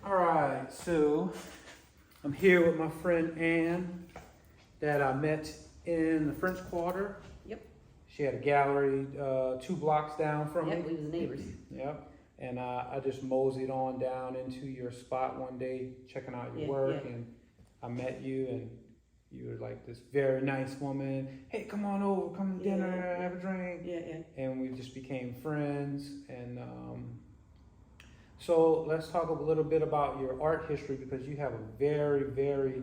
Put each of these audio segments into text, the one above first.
All right, so I'm here with my friend Ann that I met in the French Quarter. Yep. She had a gallery 2 blocks down from Yep, me. we was neighbors. Yep. And I just moseyed on down into your spot one day, checking out your work, and I met you, and you were like this very nice woman. Hey, come on over, come to dinner, have a drink. And we just became friends. And so let's talk a little bit about your art history, because you have a very, very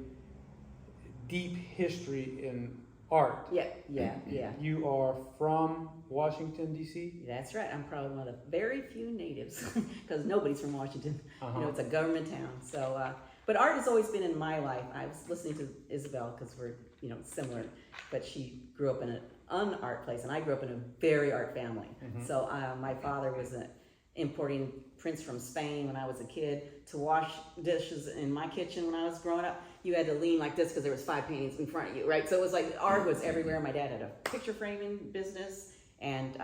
deep history in art. Yeah. You are from Washington, D.C.? That's right. I'm probably one of the very few natives, because nobody's from Washington. You know, it's a government town. So, but art has always been in my life. I was listening to Isabel, because we're, similar, but she grew up in an art place, and I grew up in a very art family. So my father was importing prints from Spain when I was a kid. To wash dishes in my kitchen when I was growing up, you had to lean like this because there was 5 paintings in front of you, right? So it was like art was everywhere. My dad had a picture framing business, and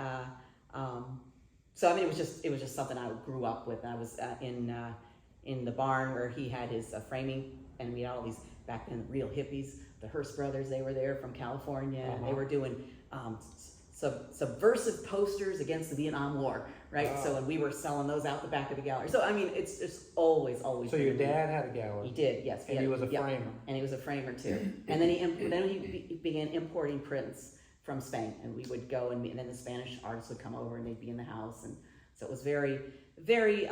so I mean it was just something I grew up with. I was in the barn where he had his framing, and we had all these back then real hippies, the Hearst brothers. They were there from California, and they were doing subversive posters against the Vietnam War, right? Wow. So, and we were selling those out the back of the gallery. So I mean, it's just always. So your dad had a gallery? He did, yes. And he was a framer? And he was a framer too. And then he began importing prints from Spain, and we would go, and then the Spanish artists would come over, and they'd be in the house, and so it was very, very.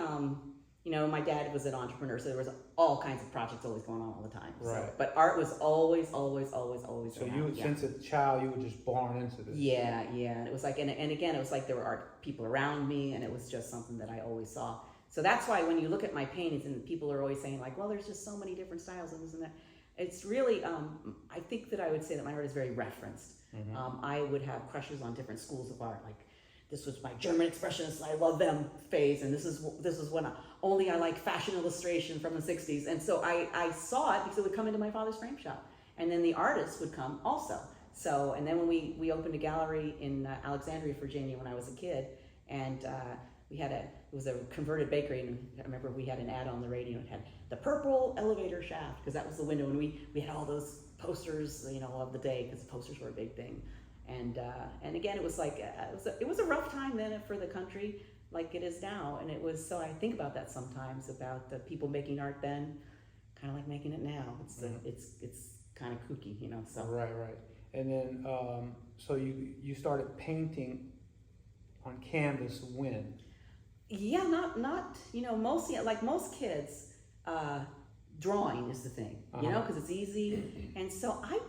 My dad was an entrepreneur, so there was all kinds of projects always going on all the time. Right. So, but art was always. So you, since a child, you were just born into this. Yeah, and it was like, and again, it was like there were art people around me, and it was just something that I always saw. So that's why when you look at my paintings, and people are always saying like, well, there's just so many different styles and this and that. It's really, I think that I would say that my art is very referenced. I would have crushes on different schools of art, like. This was my German expressionists, and I love them phase, and this is when I like fashion illustration from the 60s. And so I saw it because it would come into my father's frame shop. And then the artists would come also. So, and then when we opened a gallery in Alexandria, Virginia when I was a kid, and it was a converted bakery, and I remember we had an ad on the radio, and it had the purple elevator shaft, because that was the window, and we had all those posters, of the day, because the posters were a big thing. And again, it was like it was a rough time then for the country, like it is now. And it was, so I think about that sometimes, about the people making art then, kind of like making it now. It's kind of kooky, So Right. And then so you started painting on canvas when? Yeah, not mostly like most kids. Drawing is the thing, because it's easy. And so I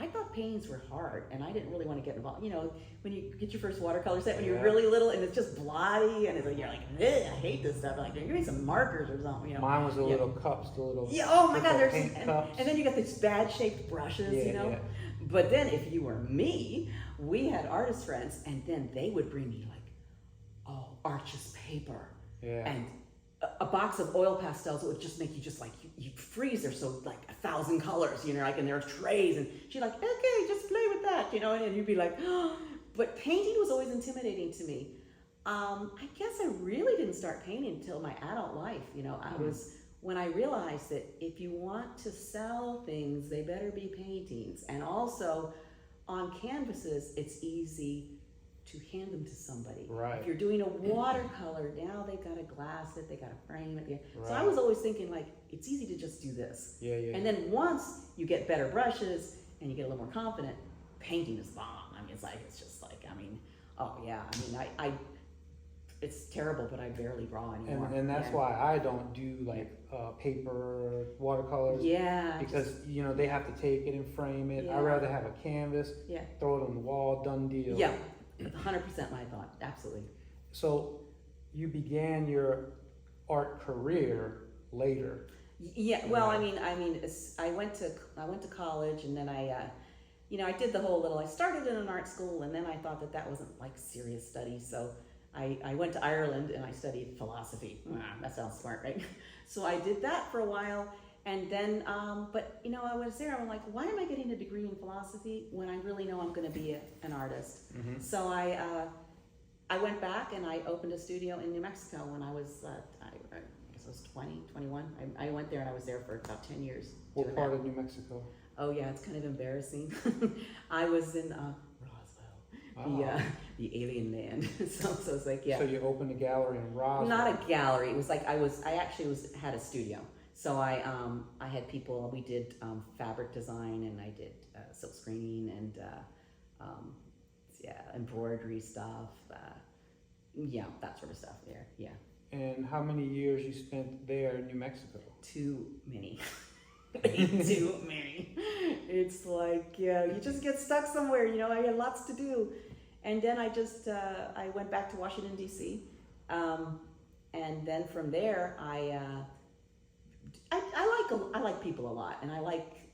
thought paintings were hard, and I didn't really want to get involved. When you get your first watercolor set when you're really little, and it's just blotty, and it's like, you're like, I hate this stuff. Like, give me some markers or something, Mine was the little cups, the little. Yeah, oh my God, cups. And then you got these bad shaped brushes, Yeah. But then if you were me, we had artist friends, and then they would bring me like, Arches paper. Yeah. And a box of oil pastels that would just make you just like you freeze. They're so like 1,000 colors, like, and there are trays, and she's like, okay, just play with that, and you'd be like, oh. But painting was always intimidating to me. I guess I really didn't start painting until my adult life. I was when I realized that if you want to sell things, they better be paintings, and also on canvases, it's easy to hand them to somebody. Right. If you're doing a watercolor, now they've got to glass it, they got to frame it. Right. So I was always thinking like, it's easy to just do this. Yeah. And then once you get better brushes and you get a little more confident, painting is bomb. It's just like, I it's terrible, but I barely draw anymore. And that's why I don't do like paper watercolors. Yeah. Because they have to take it and frame it. Yeah. I'd rather have a canvas. Yeah. Throw it on the wall, done deal. Yeah. 100% my thought, absolutely. So you began your art career later. Yeah, well, I went to college, and then I did the whole little. I started in an art school, and then I thought that wasn't like serious study, so I went to Ireland and I studied philosophy. That sounds smart, right? So I did that for a while. And then, but I was there, I'm like, why am I getting a degree in philosophy when I really know I'm going to be an artist? So I went back and I opened a studio in New Mexico when I was, I guess I was 20, 21. I went there and I was there for about 10 years. What part of New Mexico? Oh yeah, it's kind of embarrassing. I was in Roswell, the alien land. so it's like, yeah. So you opened a gallery in Roswell? Not a gallery. It was like I actually had a studio. So I had people. We did fabric design, and I did silk screening and embroidery stuff. That sort of stuff there. Yeah. And how many years you spent there in New Mexico? Too many. Too many. It's like, you just get stuck somewhere. I had lots to do, and then I just I went back to Washington D.C. And then from there I like people a lot, and I like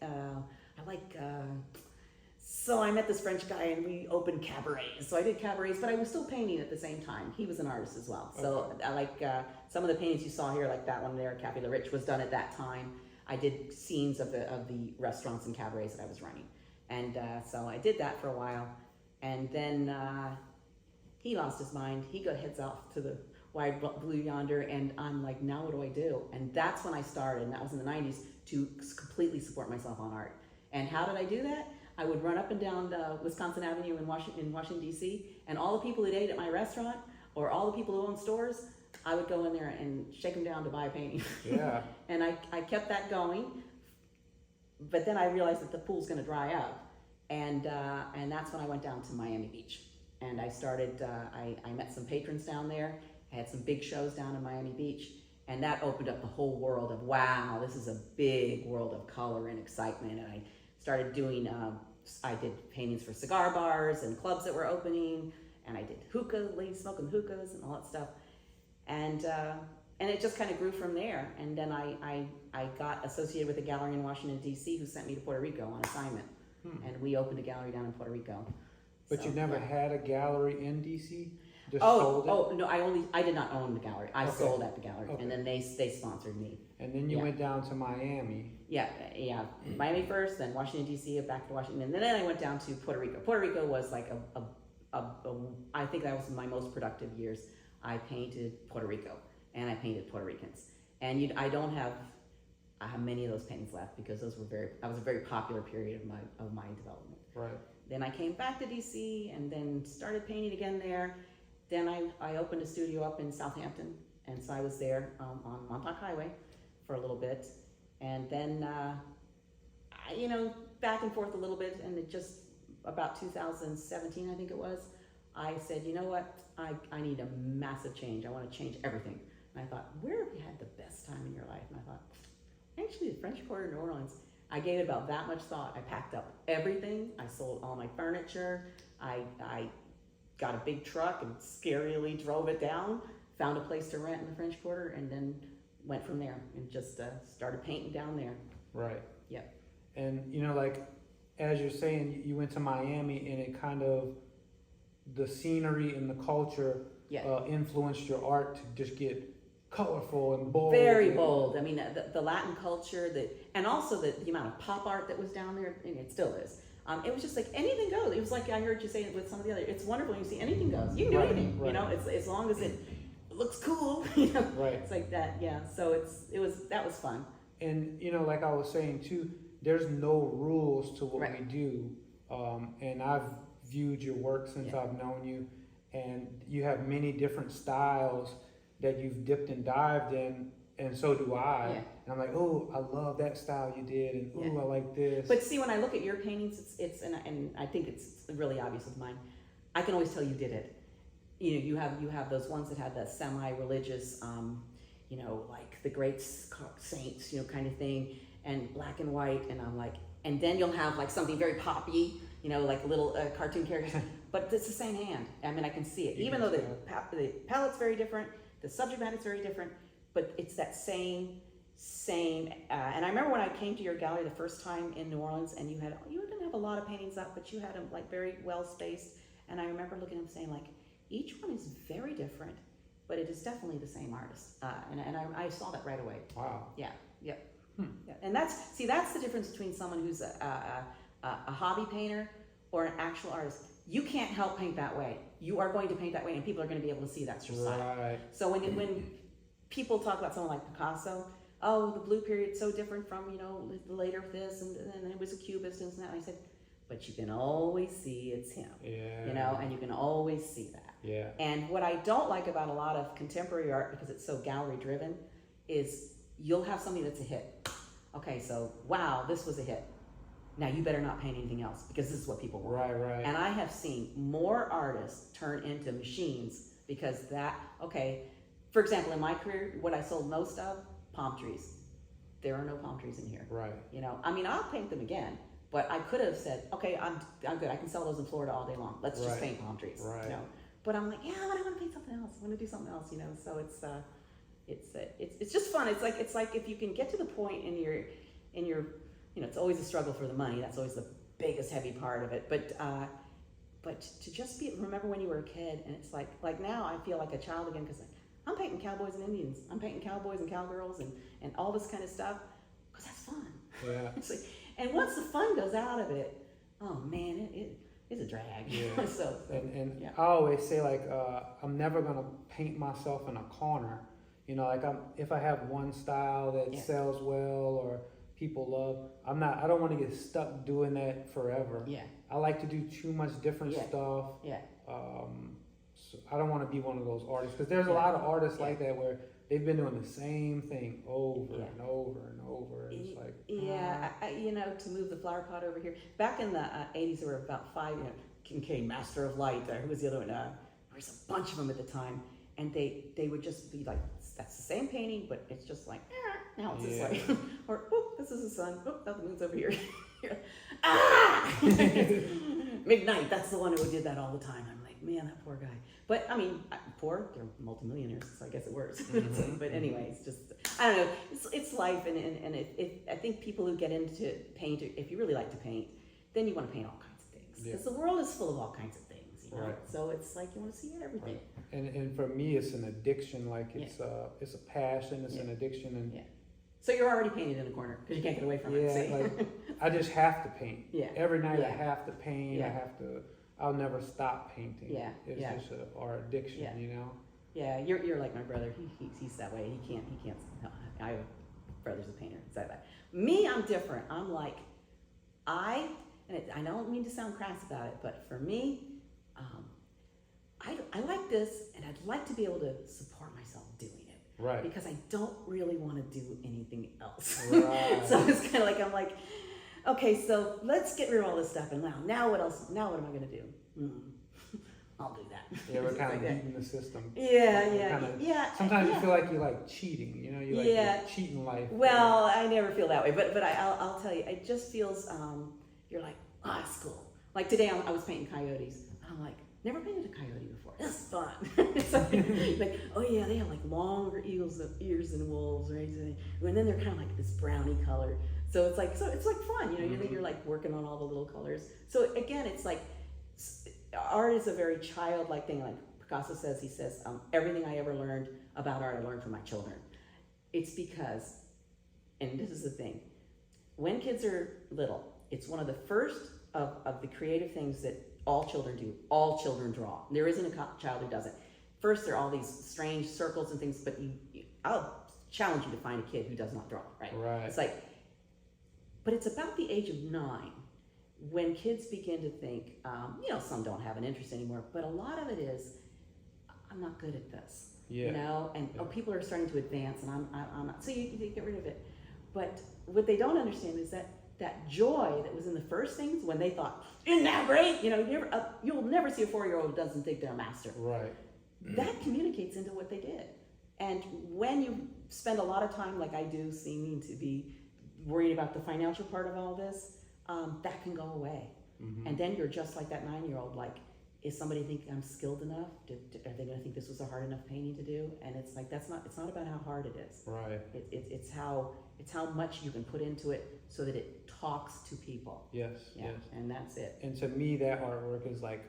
so I met this French guy and we opened cabarets. So I did cabarets, but I was still painting at the same time. He was an artist as well. So I like some of the paintings you saw here, like that one there, Cafe La Rich, was done at that time. I did scenes of the restaurants and cabarets that I was running. And so I did that for a while. And then he lost his mind. He heads off to the wide blue yonder, and I'm like, now what do I do? And that's when I started, and that was in the 90s, to completely support myself on art. And how did I do that? I would run up and down Wisconsin Avenue in Washington, D.C., and all the people that ate at my restaurant, or all the people who owned stores, I would go in there and shake them down to buy a painting. Yeah. And I kept that going, but then I realized that the pool's gonna dry up, and that's when I went down to Miami Beach. And I started, I met some patrons down there. I had some big shows down in Miami Beach, and that opened up the whole world of, wow, this is a big world of color and excitement. And I started doing, I did paintings for cigar bars and clubs that were opening, and I did ladies smoking hookahs and all that stuff. And it just kind of grew from there. And then I got associated with a gallery in Washington, D.C. who sent me to Puerto Rico on assignment. And we opened a gallery down in Puerto Rico. But so, you never had a gallery in D.C.? Just sold it? No, I did not own the gallery. I sold at the gallery, and then they sponsored me. And then you went down to Miami. Yeah, Miami first, then Washington D.C., back to Washington, and then I went down to Puerto Rico. Puerto Rico was like I think that was my most productive years. I painted Puerto Rico, and I painted Puerto Ricans, and I have many of those paintings left because that was a very popular period of my development. Right. Then I came back to D.C. and then started painting again there. Then I opened a studio up in Southampton, and so I was there on Montauk Highway for a little bit. And then, back and forth a little bit, and it just, about 2017, I think it was, I said, you know what, I need a massive change. I want to change everything. And I thought, where have you had the best time in your life? And I thought, actually, the French Quarter, New Orleans. I gave it about that much thought. I packed up everything. I sold all my furniture. I got a big truck and scarily drove it down, found a place to rent in the French Quarter, and then went from there and just started painting down there. Right. Yep. And, like, as you're saying, you went to Miami, and it kind of, the scenery and the culture influenced your art to just get colorful and bold. Very bold. I mean, the Latin culture, and also the amount of pop art that was down there, and it still is. It was just like anything goes. It was like I heard you say it with some of the other. It's wonderful. You see anything goes. You can do anything. Right. It's as long as it looks cool. Right. It's like that. Yeah. So that was fun. And like I was saying too, there's no rules to what we do. And I've viewed your work since I've known you, and you have many different styles that you've dipped and dived in, and so do I. Yeah. And I'm like, oh, I love that style you did, and oh, I like this. But see, when I look at your paintings, and I think it's really obvious with mine. I can always tell you did it. You have those ones that have that semi-religious, like the great saints, kind of thing, and black and white, and I'm like, and then you'll have like something very poppy, like little cartoon characters, but it's the same hand. I mean, I can see it, even though the palette's very different, the subject matter's very different, but it's that same. And I remember when I came to your gallery the first time in New Orleans, and you didn't have a lot of paintings up, but you had them like very well spaced. And I remember looking at them saying like, each one is very different, but it is definitely the same artist. And I saw that right away. Wow. Yeah. Yep. Yeah. And that's the difference between someone who's a hobby painter or an actual artist. You can't help paint that way. You are going to paint that way, and people are going to be able to see that's your style. Right. So when people talk about someone like Picasso. Oh, the blue period's so different from, you know, the later this, and then it was a cubist and that. And I said, but you can always see it's him. Yeah. You know, and you can always see that. Yeah. And what I don't like about a lot of contemporary art, because it's so gallery driven, is you'll have something that's a hit. Okay, so wow, this was a hit. Now you better not paint anything else because this is what people want. Right. And I have seen more artists turn into machines because that, okay, for example, in my career, what I sold most of, palm trees. There are no palm trees in here. Right. You know, I mean, I'll paint them again, but I could have said, okay, I'm good. I can sell those in Florida all day long. Let's just paint palm trees. Right. You know? But I'm like, yeah, but I want to paint something else. I want to do something else. You know, so it's just fun. It's like if you can get to the point in your, you know, it's always a struggle for the money. That's always the biggest heavy part of it. But to just remember when you were a kid, and it's like now I feel like a child again because I'm painting cowboys and Indians. I'm painting cowboys and cowgirls and all this kind of stuff because that's fun. Yeah. And once the fun goes out of it, oh man, it's a drag. Yeah. So and yeah. I always say I'm never gonna paint myself in a corner. You know, if I have one style that sells well or people love, I don't want to get stuck doing that forever. Yeah. I like to do too much different stuff. Yeah. So I don't want to be one of those artists because there's a lot of artists like that where they've been doing the same thing over and over and over. And it's like you know, to move the flower pot over here. Back in the 80s, there were about 5. You know, Kincaid, Master of Light. Who was the other one? There was a bunch of them at the time, and they would just be like, that's the same painting, but it's just like now it's this way, or this is the sun. Now the moon's over here. McKnight, that's the one who did that all the time. I'm like, man, that poor guy. But I mean, poor, they're multimillionaires, so I guess it works. But anyway, it's just, I don't know, it's life, and I think people who get into paint, if you really like to paint, then you want to paint all kinds of things. Because the world is full of all kinds of things, you know? Right. So it's like you want to see everything. Right. And for me, it's an addiction. Like it's a passion. It's an addiction. And so you're already painted in a corner because you can't get away from it. See? Like I just have to paint. Yeah. Every night I have to paint. Yeah. I have to. I'll never stop painting. Yeah. It's just our addiction, you know. Yeah, you're like my brother. He's that way. He can't. No, I have a brother's a painter. It's like that. Me, I'm different. I'm like, I don't mean to sound crass about it, but for me, I like this, and I'd like to be able to support myself doing it. Right. Because I don't really want to do anything else. Right. So it's kind of like, I'm like, okay, so let's get rid of all this stuff, and now what else? Now what am I going to do? I'll do that. Yeah, we're kind of beating the system. Yeah. Sometimes you feel like you're like cheating, you know, you're cheating life. Well, I never feel that way, but I'll tell you, it just feels, you're like, it's cool. Like today I was painting coyotes, and I'm like, never painted a coyote before. This is fun. It's like, oh yeah, they have like longer ears than wolves, right? And then they're kind of like this browny color. So it's like fun, you know. You're like working on all the little colors. So again, it's like art is a very childlike thing. Like Picasso says, he says, everything I ever learned about art, I learned from my children. It's because, and this is the thing, when kids are little, it's one of the first of the creative things that all children do. All children draw. There isn't a child who doesn't. First, there are all these strange circles and things, but I'll challenge you to find a kid who does not draw, right? Right. It's like, but it's about the age of 9 when kids begin to think, some don't have an interest anymore, but a lot of it is, I'm not good at this, you know, and people are starting to advance, and I'm not. So you get rid of it. But what they don't understand is that joy that was in the first things when they thought, isn't that great? You know, you'll never see a 4-year-old who doesn't think they're a master. Right. That communicates into what they did. And when you spend a lot of time, like I do, seeming to be worried about the financial part of all this, that can go away. Mm-hmm. And then you're just like that 9-year-old, like, is somebody thinking I'm skilled enough? Are they going to think this was a hard enough painting to do? And it's like, it's not about how hard it is. Right. It's how much you can put into it so that it talks to people. Yes. And that's it. And to me, that artwork is like,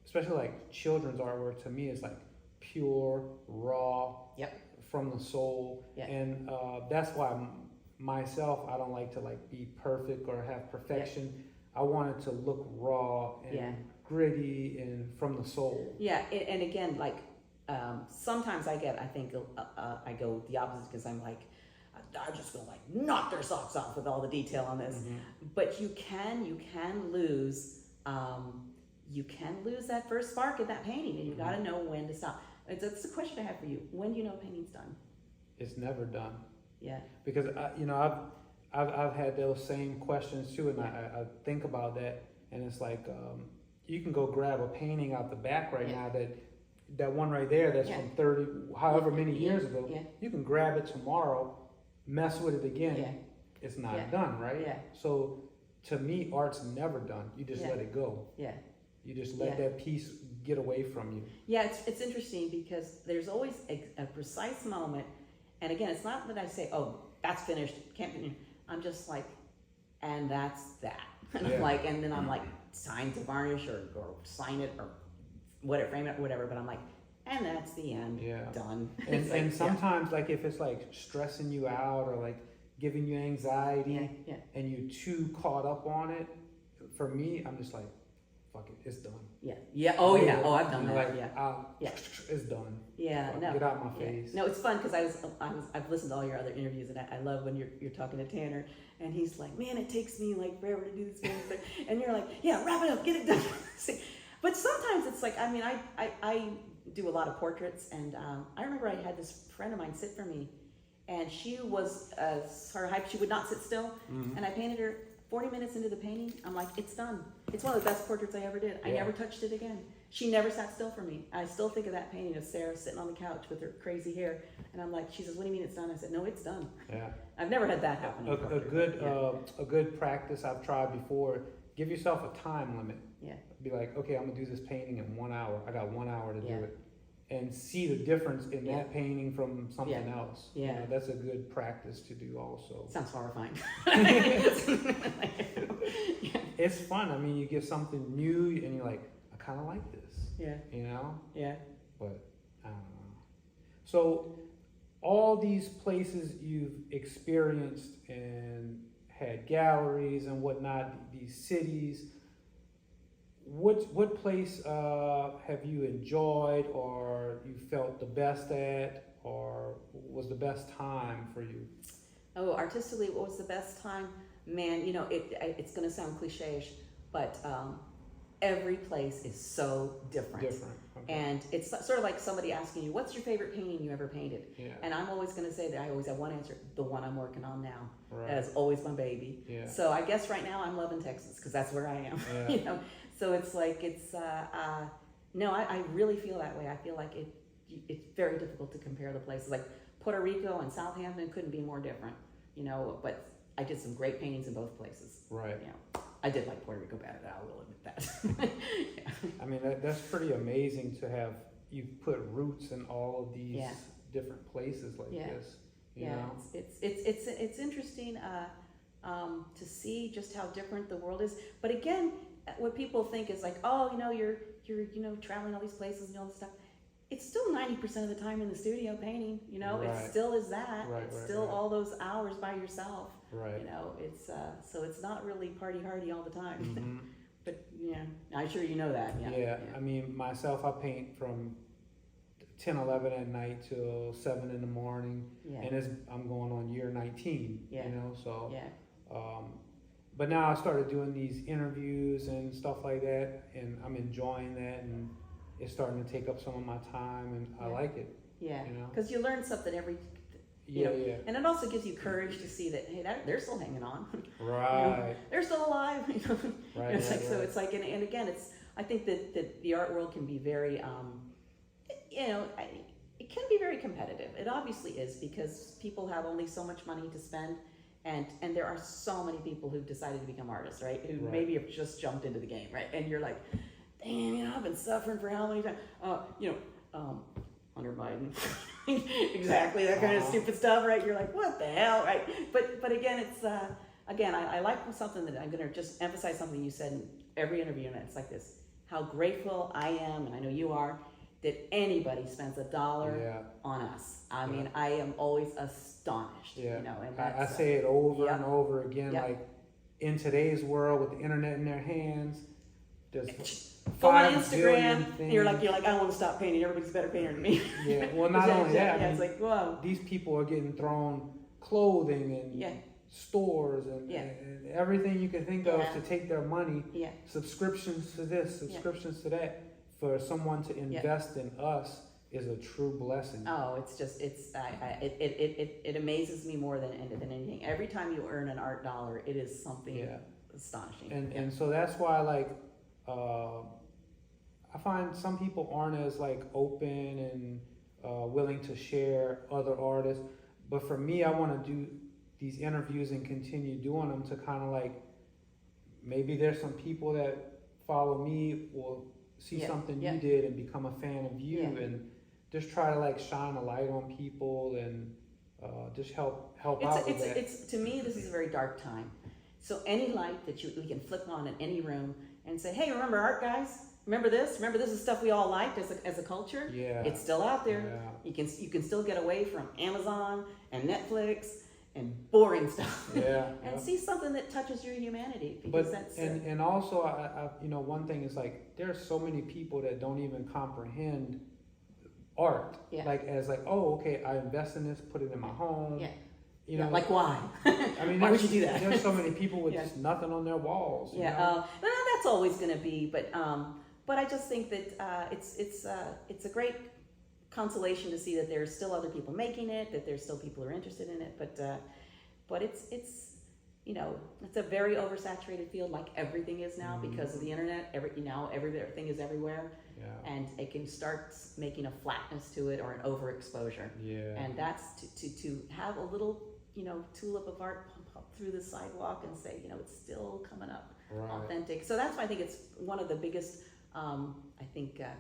especially like children's artwork, to me is like pure, raw, from the soul. Yep. And that's why myself, I don't like to like be perfect or have perfection. Yep. I want it to look raw and gritty and from the soul. Yeah, and again, like sometimes I go the opposite because I'm like, I'm just gonna like knock their socks off with all the detail on this. But you can lose, that first spark of that painting, and you got to know when to stop. That's the question I have for you. When do you know a painting's done? It's never done. Yeah. Because I've had those same questions too, and I think about that, and it's like you can go grab a painting out the back right now that one right there that's from 30 however many years ago. You can grab it tomorrow, mess with it again. It's not done, right? Yeah. So to me, art's never done. You just let it go. Yeah. You just let that piece get away from you. Yeah, it's interesting because there's always a precise moment, and again, it's not that I say, oh, that's finished, can't finish. I'm just like, and that's that. And I'm like, and then I'm like, it's time to varnish or sign it or whatever, frame it, whatever. But I'm like, and that's the end. Yeah. Done. And sometimes, like, if it's like stressing you out or like giving you anxiety, and you're too caught up on it, for me, I'm just like, fuck it, it's done. Yeah. Yeah. Oh yeah. Oh, I've done that. Like, it's done. Yeah. Fuck, get out my face. No, it's fun because I've listened to all your other interviews, and I love when you're talking to Tanner, and he's like, man, it takes me like forever to do this thing, and you're like, yeah, wrap it up, get it done. But sometimes it's like, I mean, I do a lot of portraits, and I remember I had this friend of mine sit for me, and she was sort of hyped. She would not sit still, and I painted her. 40 minutes into the painting, I'm like, it's done. It's one of the best portraits I ever did. I never touched it again. She never sat still for me. I still think of that painting of Sarah sitting on the couch with her crazy hair, and I'm like, she says, what do you mean it's done? I said, no, it's done. Yeah. I've never had that happen. A good practice I've tried before, give yourself a time limit. Yeah. Be like, okay, I'm gonna do this painting in 1 hour. I got 1 hour to do it. And see the difference in that painting from something else. Yeah. You know, that's a good practice to do also. Sounds horrifying. It's fun. I mean, you get something new and you're like, I kind of like this. Yeah. You know? Yeah. But I don't know. So all these places you've experienced and had galleries and whatnot, these cities, what place have you enjoyed or you felt the best at or was the best time for you? Oh, artistically, what was the best time? Man, you know, it's going to sound cliche-ish, but every place is so different. Okay. And it's sort of like somebody asking you, what's your favorite painting you ever painted? Yeah. And I'm always going to say that I always have one answer, the one I'm working on now. Right. That is always my baby. Yeah. So I guess right now I'm loving Texas because that's where I am. Yeah. You know, so it's like no, I really feel that way. I feel like it's very difficult to compare the places. Like Puerto Rico and Southampton couldn't be more different, you know, but I did some great paintings in both places. Right. You know, I did like Puerto Rico better, I will admit that. Yeah. I mean, that's pretty amazing to have, you've put roots in all of these different places like this. You know? It's interesting to see just how different the world is. But again, what people think is like, oh, you know, you're you know, traveling all these places and all this stuff. It's still 90% of the time in the studio painting, you know, it still is that. It's still all those hours by yourself. Right. You know, it's so it's not really party hardy all the time. Mm-hmm. But yeah, I'm sure you know that. Yeah. I mean, myself, I paint from 10, 11 at night till 7 in the morning. Yeah. And I'm going on year 19. Yeah. You know, so but now I started doing these interviews and stuff like that, and I'm enjoying that, and it's starting to take up some of my time, and I like it. Yeah, you know, because you learn something every. You know, and it also gives you courage to see that, hey, they're still hanging on. Right. You know, they're still alive. You know? Right. It's like, so it's like, and again, I think that the art world can be very, you know, it can be very competitive. It obviously is because people have only so much money to spend. And there are so many people who've decided to become artists, right? Who maybe have just jumped into the game, right? And you're like, damn, you know, I've been suffering for how many times? You know, Hunter Biden, exactly that kind of stupid stuff, right? You're like, what the hell, right? But again, it's again, I like something that I'm gonna just emphasize something you said in every interview, and it's like this: how grateful I am, and I know you are, that anybody spends $1 on us. I mean, I am always astonished. Yeah. You know, and I say it over and over again. Like in today's world with the internet in their hands, there's Go on 5 billion Instagram, and you're like, I want to stop painting. Everybody's a better painter than me. Yeah, well, not only that, it's like, whoa. these people are getting thrown clothing and stores and everything you can think of to take their money. Yeah. Subscriptions to this, subscriptions to that. For someone to invest in us is a true blessing. Oh, it's just, it amazes me more than anything. Every time you earn an art dollar, it is something astonishing. And so that's why, like, I find some people aren't as like open and willing to share other artists. But for me, I want to do these interviews and continue doing them to kind of like, maybe there's some people that follow me will see something you did and become a fan of you and just try to like shine a light on people and just help out with that. It's to me, this is a very dark time. So any light that we can flip on in any room and say, hey, remember art, guys? Remember this? Remember this is stuff we all liked as a culture? Yeah. It's still out there. Yeah. You can still get away from Amazon and Netflix and boring stuff. Yeah. And see something that touches your humanity. Because and also, I one thing is like, there's so many people that don't even comprehend art. Yeah. Oh, okay, I invest in this, put it in my home. Yeah. You know, like why? I mean, why would you do that? There's so many people with just nothing on their walls. Yeah, no, that's always going to be, but I just think that it's a great consolation to see that there's still other people making it, that there's still people who are interested in it, but it's it's a very oversaturated field, like everything is now because of the internet. Everything is everywhere. Yeah. And it can start making a flatness to it or an overexposure. Yeah. And that's to have a little tulip of art pump up through the sidewalk and say, it's still coming up, authentic. So that's why I think it's one of the biggest,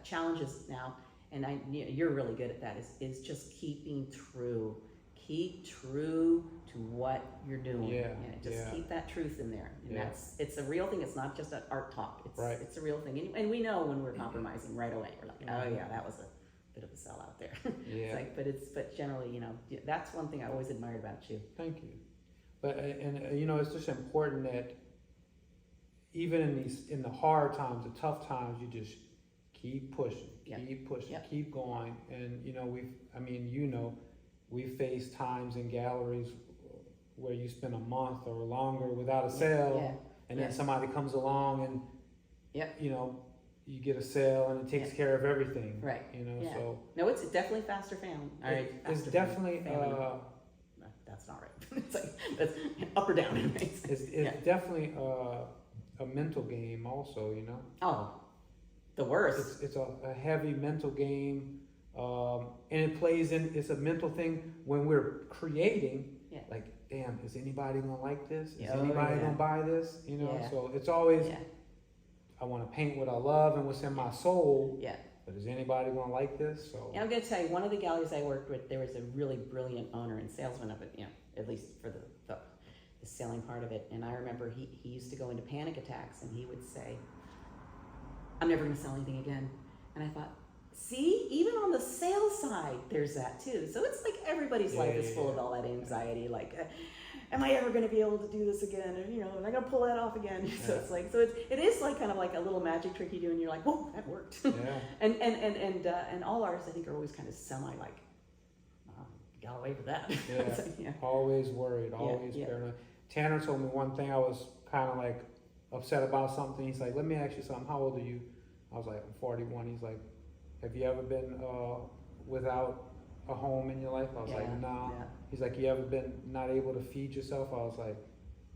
challenges now. And you're really good at that. Is just keep true to what you're doing. Yeah. Keep that truth in there. And it's a real thing. It's not just an art talk. It's a real thing. And we know when we're compromising right away. We're like, oh yeah, that was a bit of a sellout there. Yeah. But generally, that's one thing I always admired about you. Thank you. But it's just important that even in the hard times, the tough times, you just keep pushing, keep going. And we face times in galleries where you spend a month or longer without a sale, and then somebody comes along and you get a sale and it takes care of everything. Right. So no, it's definitely faster family. All right. It's definitely that's not right. It's like that's up or down. It's definitely a mental game also. Oh, the worst. It's a heavy mental game. And it plays in. It's a mental thing when we're creating. Yeah. Like, damn, is anybody gonna like this? Is anybody gonna buy this? So it's always. Yeah. I want to paint what I love and what's in my soul. Yeah. But is anybody gonna like this? So. And I'm gonna tell you, one of the galleries I worked with, there was a really brilliant owner and salesman of it. At least for the selling part of it. And I remember he used to go into panic attacks, and he would say, "I'm never gonna sell anything again." And I thought, see, even on the sales side, there's that too. So it's like everybody's life is full of all that anxiety. Like, am I ever going to be able to do this again? And am I going to pull that off again? Yeah. So it's like, it is like kind of like a little magic trick you do, and you're like, whoa, that worked. Yeah. and all artists, I think, are always kind of semi like, got away with that. Yeah. Always worried, always paranoid. Tanner told me one thing. I was kind of like upset about something. He's like, let me ask you something. How old are you? I was like, I'm 41. He's like, have you ever been without a home in your life? I was like, no. Yeah. He's like, you ever been not able to feed yourself? I was like,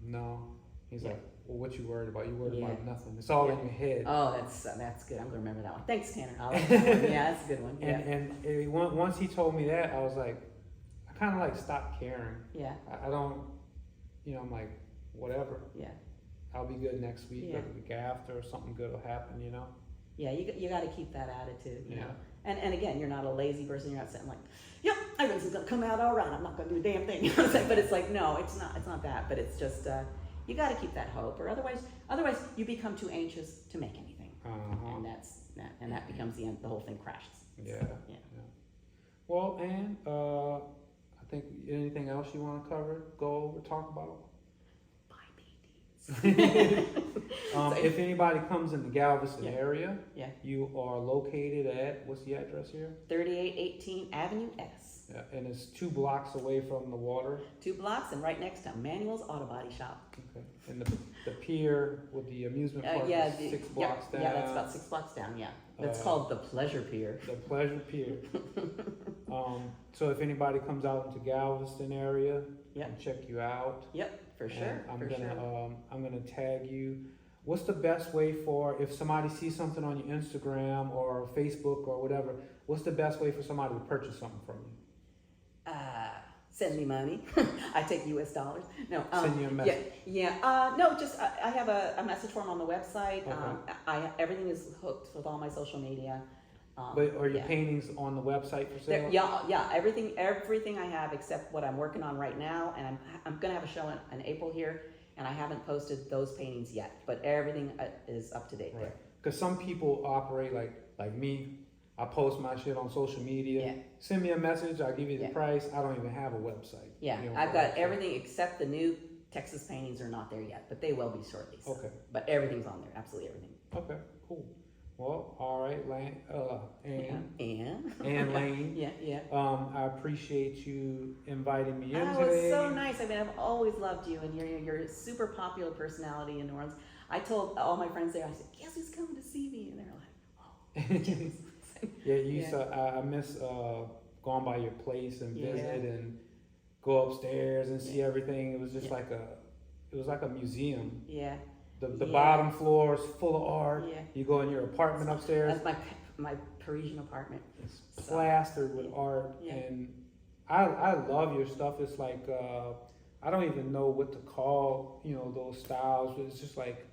no. He's like, well, what you worried about? You worried about nothing. It's all in your head. Oh, that's good. I'm gonna remember that one. Thanks, Tanner. I like that one. Yeah, that's a good one. Yeah. And once he told me that, I was like, I kind of like stopped caring. Yeah. I don't, I'm like, whatever. Yeah. I'll be good next week or the week after, or something good will happen. Yeah, you got to keep that attitude, you know. And again, you're not a lazy person. You're not saying like, yep, everything's gonna come out all right. I'm not gonna do a damn thing. But it's like, no, it's not that. But it's just you got to keep that hope, or otherwise you become too anxious to make anything, and that becomes the end. The whole thing crashes. Yeah. Well, Ann, I think anything else you want to cover, go over, talk about? Buy paintings. If anybody comes in the Galveston Yeah. area, Yeah. you are located at, what's the address here? 3818 Avenue S. Yeah, and it's 2 blocks away from the water. 2 blocks and right next to Manuel's Auto Body Shop. Okay. And the pier with the amusement park is 6 blocks down. Yeah, that's about 6 blocks down, yeah. That's called the Pleasure Pier. The Pleasure Pier. So if anybody comes out into Galveston area, Yep. and check you out. Yep, for And sure, I'm gonna tag you. What's the best way for, if somebody sees something on your Instagram or Facebook or whatever, what's the best way for somebody to purchase something from you? Send me money. I take US dollars. No. Send you a message. No, just I have a message form on the website. Okay. Everything is hooked with all my social media. But are your paintings on the website for sale? Yeah. Everything I have except what I'm working on right now, and I'm gonna have a show in April here, and I haven't posted those paintings yet. But everything is up to date there. Because some people operate like me. I post my shit on social media. Yeah. Send me a message. I'll give you the price. I don't even have a website. Yeah, You know, I've got everything except the new Texas paintings are not there yet, but they will be shortly. So. Okay. But everything's on there, absolutely everything. Okay. Cool. Well, all right, Lane. And Lane. yeah. I appreciate you inviting me in Oh, today. it's so nice. I mean, I've always loved you, and you're a super popular personality in New Orleans. I told all my friends there, I said, guess who's coming to see me? And they're like, oh. I miss going by your place and visit and go upstairs and see everything. It was just like a museum. Yeah. The bottom floor is full of art. Yeah. You go in your apartment upstairs. That's my Parisian apartment. It's plastered with art, and I love your stuff. It's like I don't even know what to call those styles, but it's just like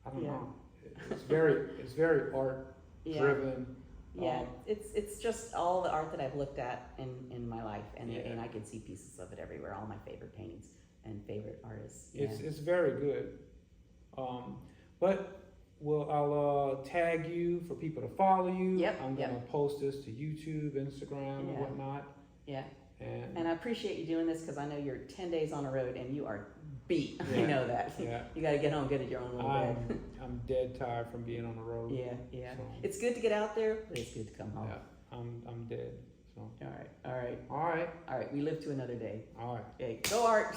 I don't know. It's very art driven. Yeah, it's just all the art that I've looked at in my life, and I can see pieces of it everywhere. All my favorite paintings and favorite artists. Yeah. It's very good. But I'll tag you for people to follow you. Yep. I'm gonna post this to YouTube, Instagram, and whatnot. Yeah. And I appreciate you doing this because I know you're 10 days on the road and you are beat. Yeah. I know that. Yeah. You got to get home, get at your own little bed. I'm dead tired from being on the road. Yeah. So, It's good to get out there, but it's good to come home. yeah, I'm dead. So. All right. All right. We live to another day. All right. Okay, go Art.